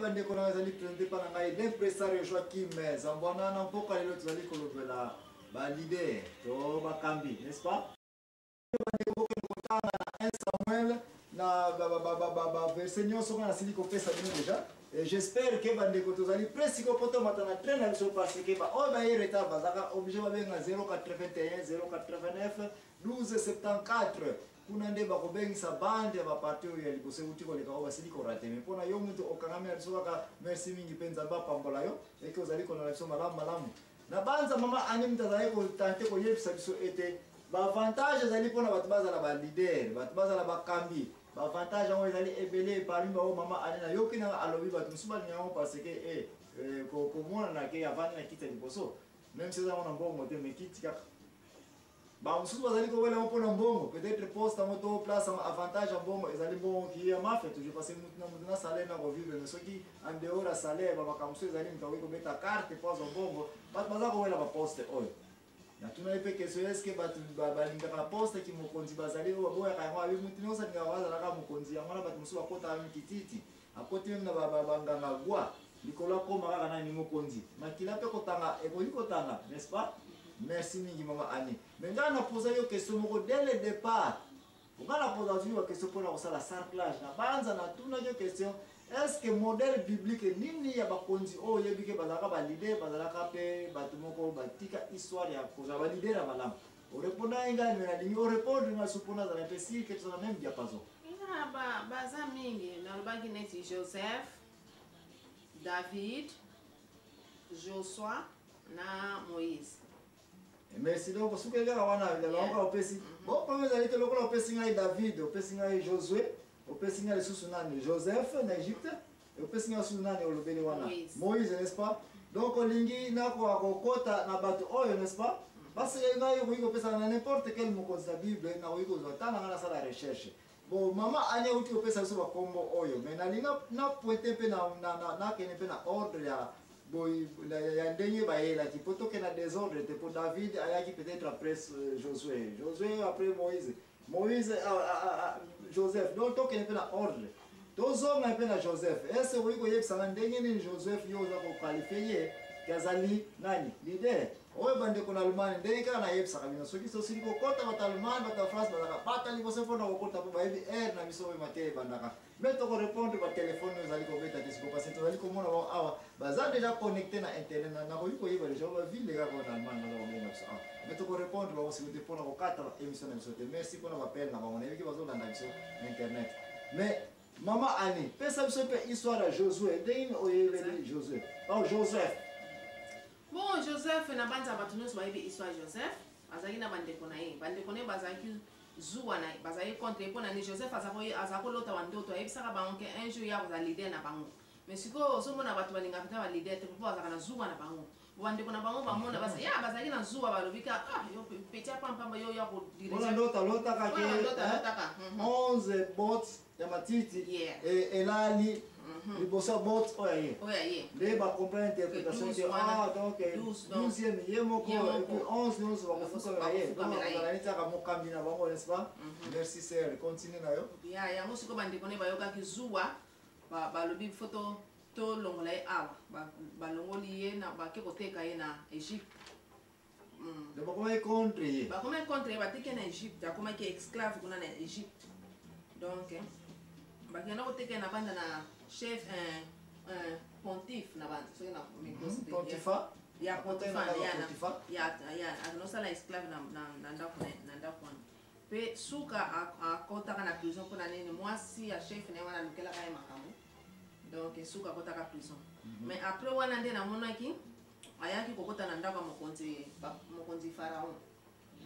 bande kona zali présenté par ngai l'impresario Joaquim Zambwana na mpoka lelo tozali kolobela ba leader to ba kambi, n'est-ce pas? Bande kona na 1 Samuel na verset nyonso na sili kopesa bino déjà. Et j'espère que bande ko tozali presque poto matana train na biso parce que ba o ba retard bazaka obligé ba benga 081 089 1274 kuna nde bakobengisa bande ba parti oyo ya likose uti koleka ko basili ko rate mais pona yo mutu okangamela biso kaka merci mingi penza ba pambola yo et que ozali kona biso malamu na banza mama ani mtazali ko tante ko yebisa biso ete ba avantage ezali pona batu bazala ba leader batu bazala ba kambi ba avantage ngo ezali ebele parmi ba mama ani na yoki na alobi batu musuba nyango parce que ko mona na ke avani na kita liboso même si ça on a bon moté mais kiti kaka ba mususu bazali ko wela mpona mbongo peut-être poste à moto place avantage en mbongo ezali mbongo qui est ma fait toujours parce que mutu na salaire na ko vivre mais soki en dehors à salaire ba makamso ezali mtawe ko beta carte pour mbongo bat baza ko wela ba poste oyo na tuna ipe question est-ce que batu balinga ka poste ki mokonzi bazali o boya ka ngwa bi mutu no sa ninga waza ka mokonzi yango na batu mususu akota mitititi akoti même na ba nganga gwa likola koma kaka na ni mokonzi makila pe kotanga ekoli kotanga n'est-ce pas? Merci mingi mama Annie. Mais quand on a posé une question dès le départ, quand on a posé une question pour la sarclage, na banza na tuna une question, est-ce que modèle biblique nini ya bakonzi o yebike bazaka ba leader bazaka pe batumoko batika histoire ya koza ba leader na malamu. O répondre ngani na lingi o répondre na supona za mpesi que ça même diapason. Ina baza mingi na lobaki neti Joseph, David, Joshua na Moïse. Merci donc parce que là on a là on pesi bon premier allé que lokola pesi ngai David pesi ngai Josué pesi ngai sous nani Joseph en Égypte et pesi ngai sous nani olobeli wana Moïse n'est-ce pas donc olingi na ko akokota na bato oyo n'est-ce pas parce que ngai ko pesa na n'importe quel mot de la Bible na ko zotana na sala recherche bon maman anya uti ko pesa so ba kombo oyo mais na linga na pointer pe na kene pe na ordre ya boy ya ndenge baela ki poto que na désordre te pour David ayaki peut-être après Josué après Moïse Joseph donc to que ne na ordre tozo na pe na Joseph est-ce que ko yebisa na ndenge ni Joseph yo za ko qualifier kazali nani leader oyo bande ko na Allemagne ndenge kana na yebisa kabina soki so sili ko kota bata Allemagne bata France bata bata ni bose fona ko kota ba yebi na biso we mate bandaka mais to ko répondre ba téléphone nous allons ko beta tisiko parce que to allons ko mona ba awa baza déjà connecté na internet na ko yuko yeba déjà ba ville ga ko na Allemagne na ko ngena biso mais to ko répondre ba aussi ko pona ko kata émission na biso te merci pour na ba pelle na ba mona yebi bazo landa biso internet mais Maman Annie, pesa biso pe histoire à Josué, ndenge oyebeli Josué. Oh Joseph. Bon, Joseph na banza batu nyonso bayebi histoire Joseph, azali na bandeko na ye. Bandeko na ye bazalaki zuwa na bazali contre mpona ni Joseph azako lota wa ndoto ayebisaka bango ke un jour ya kozala leader na bango. Mais sikoyo ozomona bato balingaka te ba leader te mpo bazalaka na zuwa na bango. Bandeko na bango bamona bazali na zuwa balobika yo petit pampamba yo ya ko diriger. Bona ndota lotaka ke 11 bots ya matiti elali liboso bot oyaye nde bacomprendre interprétation que donc 12e ye moko et puis 11 nyonso bakofukamela ye balanitaka mokambi na bango n'est-ce pas? Merci sœur continue na yo yango sikoyo bandeko ne bayokaki zuwa balobi foto tolongola ye awa balongoli ye bake koteka ye na Égypte bakomaki contre ye bateke na Égypte akomaki esclave kuna na Égypte donc bakenda koteka na banda na chef pontife na banda soki na pontifa ya pontifa ya anosala esclave na ndako wana mpe suka akotaka na prison mpona nini mwasi ya chef na ye wana alukelaka ye makambo donc suka akotaka prison mais après wana nde namonaki ayaki kokota na ndako ya mokonzi Pharaon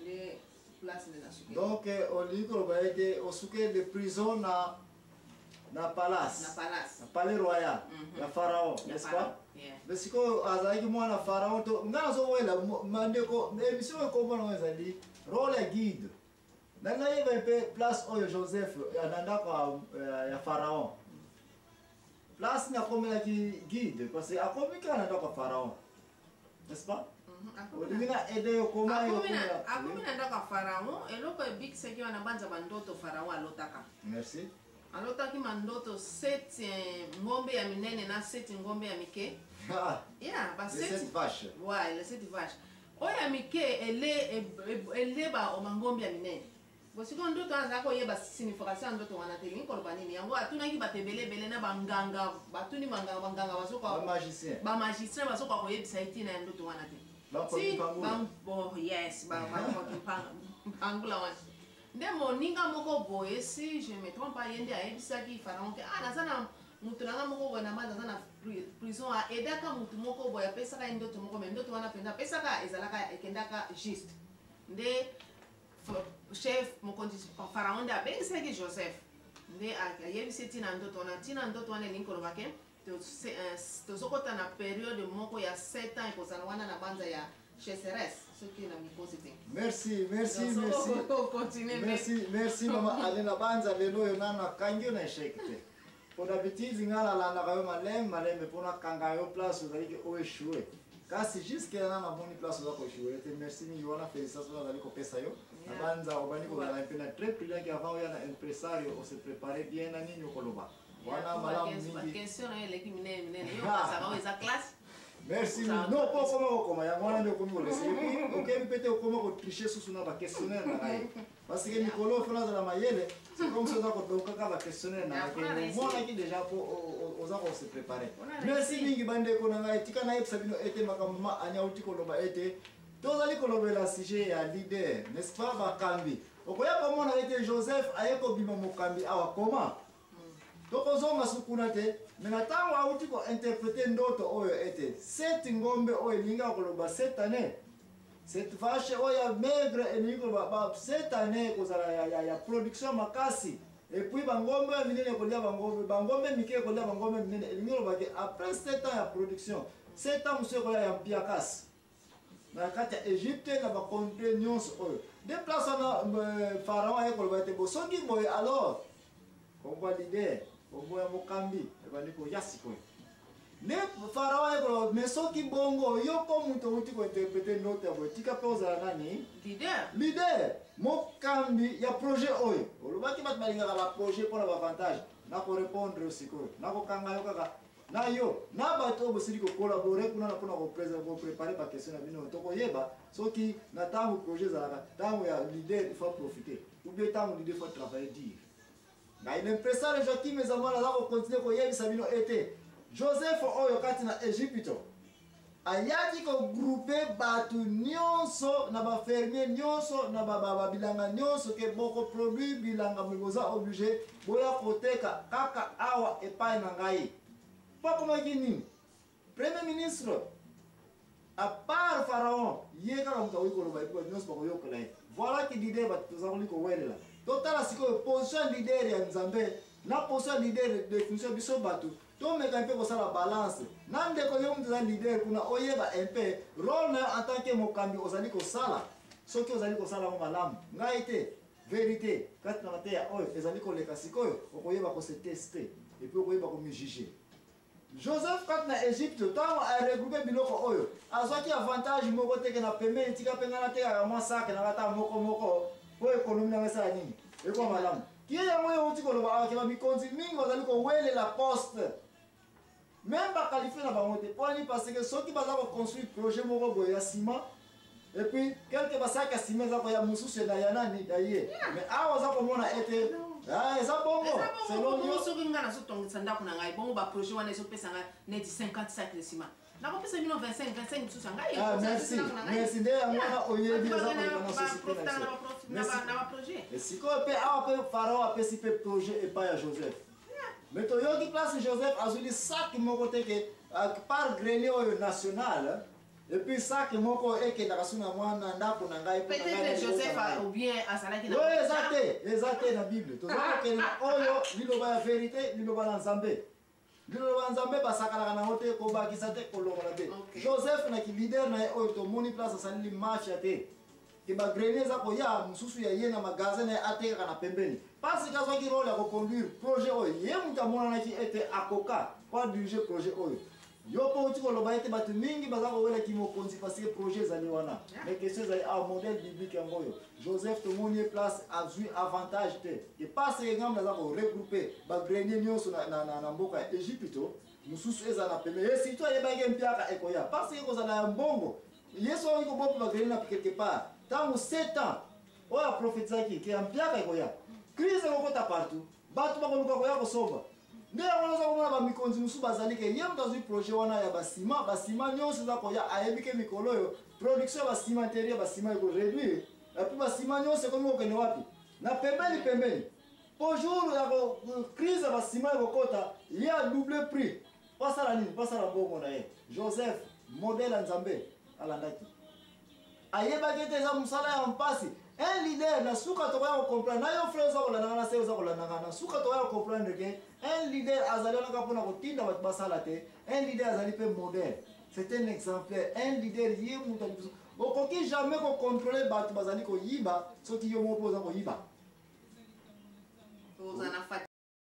nde place nde nasuki donc olingi koloba ete osuke de prison na palace palais royal ya Pharaon n'est-ce pas? Mais sikoyo azalaki mwana Pharaon to nga nazowela mandeko émission ekomona ezali rôle ya guide nanga yeba mpe place oyo Joseph na ndako ya Pharaon place nakomelaki guide parce que akomi kaka na ndako ya Pharaon n'est-ce pas? Olingi na aide yo koma akomi na ndako ya Pharaon eloko ebikisaki wana banza bandoto Pharaon alotaka merci alotaki mandoto 7 ngombe ya minene na 7 ngombe ya mike. Yeah, ba 7 vaches. Ouais, les 7 vaches. Oya mike eleba o mangombe ya minene. Bosiko ndoto azako yeba signification ndoto wana te ngikoloba nini yango atunaki batebele na banganga batuni banganga basoka ba magicien basoka koyebisa itina ya ndoto wana te. Yes, bangula wana. Nde moninga moko boye si je me trompe pas yende ayebisaki Pharaon ke nazana mutu nanga moko boye na maza na prison a edaka mutu moko boye apesaka ndoto moko mais ndoto wana penda pesaka ezalaka ekendaka juste. Nde chef mokonzi Pharaon nde abengisaki Joseph nde ayebisi tina ndoto wana elingi koloba ke tozokota na periode moko ya 7 ans ekozala wana na banza ya chasseresse. Merci mama alena banza lelo yonana kangyo na shekte. Pona bitizi ngala la na kayo malem pona kangayo place uzaliki oeshue. Kasi jusque na na boni place uzako oeshue. Te merci ni yona félicitations na liko pesa yo. Na banza obani ko na pena très prudent que avant ya na empresario o se préparer bien na ninyo koloba. Wana malamu mingi. Question na ile kimine yo pasa ba eza classe. Merci. Non, pas comment il y a moins de comme le c'est. OK, peut-être comment tricher sous na ba questionnaire na ngai. Parce que Nicolo fona za la mayele, c'est comme ça qu'on donc ka ba questionnaire na ngai. Moi là qui déjà pour aux gens se préparer. Merci mingi bande ko na ngai tika na epsa bino ete makamma anya uti ko loba ete. Tozali ko lobela sujet ya leader, n'est-ce pas ba kambi. Okoya comment na ete Joseph ayeko bima mokambi awa comment? Tokozonga sukuna te mena tango auti ko interpréter ndoto oyo ete 7 ngombe oyo linga koloba 7 années cette vache oyo maigre elinga ba 7 années kozala ya production makasi et puis bangombe minene kolia bangombe mike kolia bangombe minene elinga ba ke après 7 ans ya production 7 ans monsieur kolia ya piakas na kati ya Égypte na ba contre nyonso oyo de place na Pharaon ay koloba te bo soki boy alors on va l'idée oboya mokambi ebandiko yasiko ne Pharaon eko mesoki bongo yoko muto uti ko interpréter note ya botika poza nani leader mokambi ya projet oyo olobaki bat balinga ba projet pour avantage na ko répondre aussi ko na ko kanga yo kaka na yo na bato bosili ko collaborer kuna na ko préparer ba question na bino to ko yeba soki na tango projet za la tango ya leader il faut profiter ou bien tango leader faut travailler dire. Mais l'impresario Joachim Zamwana za continuer ko yebisa bino ete Joseph oyo kati na Egypte ayaki ko grouper batu nyonso na ba fermier nyonso na ba bilanga nyonso ke boko produit bilanga mboza obligé boya koteka kaka awa epai na ngai. Pas comme gini premier ministre à part Pharaon yeka ka mutawi ko loba ko nyonso ko yokola. Voilà qui l'idée ba tozali ko welela. Total siko position leader ya Nzambe na position leader de fonction biso batu to meka mpe ko sala balance na ndeko yo mtu za leader kuna oyeba mpe rôle en tant que mokambi ozali ko sala soki ozali ko sala mo malamu ngai te vérité kati na mateya oyo ezali ko leka sikoyo okoyeba ko se tester et puis okoyeba ko me juger. Joseph kati na Égypte tango a regrouper biloko oyo azwaki avantage moko teke na pembeni tika penga na teka mwa sac na kata moko po économie na mesa nini eko malamu kiye ya moyo uti ko loba akeba mikonzi mingi bazali ko wele la poste même ba qualifier na bango te poni parce que soki baza ko construire projet moko boye ya ciment et puis quelque basaka ya ciment za ko ya mususu na ya nani ya ye mais awa za ko mona ete eza bongo selon yo soki ngana so tongisa ndako na ngai bongo ba projet wana so pesa nga net 50 sacs de ciment. Na ko pesa bino 25 mususu ngai merci nde ya mwana oyebi za ko na société na projet. Et si ko pe awa pe Pharaon apesi pe projet et pas ya Joseph. Mais to yo ki place Joseph azuli sac moko teke par grenier oyo national et puis sac moko eke na kasuna mwana ndako na ngai pe peut-être Joseph ou bien asalaki na exacte na Bible. To zo ke oyo liloba ya vérité liloba na Nzambe. Liloba Nzambe basakala na hote ko bakisa te ko lokola te. Joseph na ki leader na oyo to moni place asali mafia te. Ke ba grenier za ko ya mususu ya ye na magasin na ateka na pembeni. Parce que azwa ki rôle ya ko conduire projet oyo ye muta mona na ki ete akoka kwa diriger projet oyo. yo po uti koloba ete bato mingi baza kowelaki mokonzi parce que projet ezali wana mais question ezali modèle biblique yango oyo Joseph tomoni ye place azwi avantage te e parce que ngambo aza koregroupe bagrenier nyonso na mboka ya Egypte mosusu eza na peme ye surtout ayebaki mpiaka ekoya parce que kozala ya mbongo yesu oyo kobopa bagrenier na quelque part ntango 7 ans oyo aprofetisaki ke ya mpiaka ekoya crise ekokota partout bato bakoluka koya kosomba nde yango oza komona bamikonzi mosusu bazali ke ye moto azwi projet wana ya basima nyonso eza koya ayebi ke mikolo oyo production ya basima intérieur basima ekoréduire epuis basima nyonso ekomi kokende wapi na pembeni po jour ya crise ya basima ekokota ye adouble prix pasala nini pasala bongo na ye Joseph modèle ya nzambe alandaki ayebaki ete eza mosala ya mpasi un leader na suka tokoya kocomprendre na yo frère oza kolandanga na sere oza kolandanga na suka tokoya kocomprendre ke un leader azali wanaka mpona kotinda bato basala te un leader azali mpe modèle c'est un exemplaire un leader ye moto ali biso okoki jamais kocontrôle bato bazali koyiba soki yo moko oza koyiba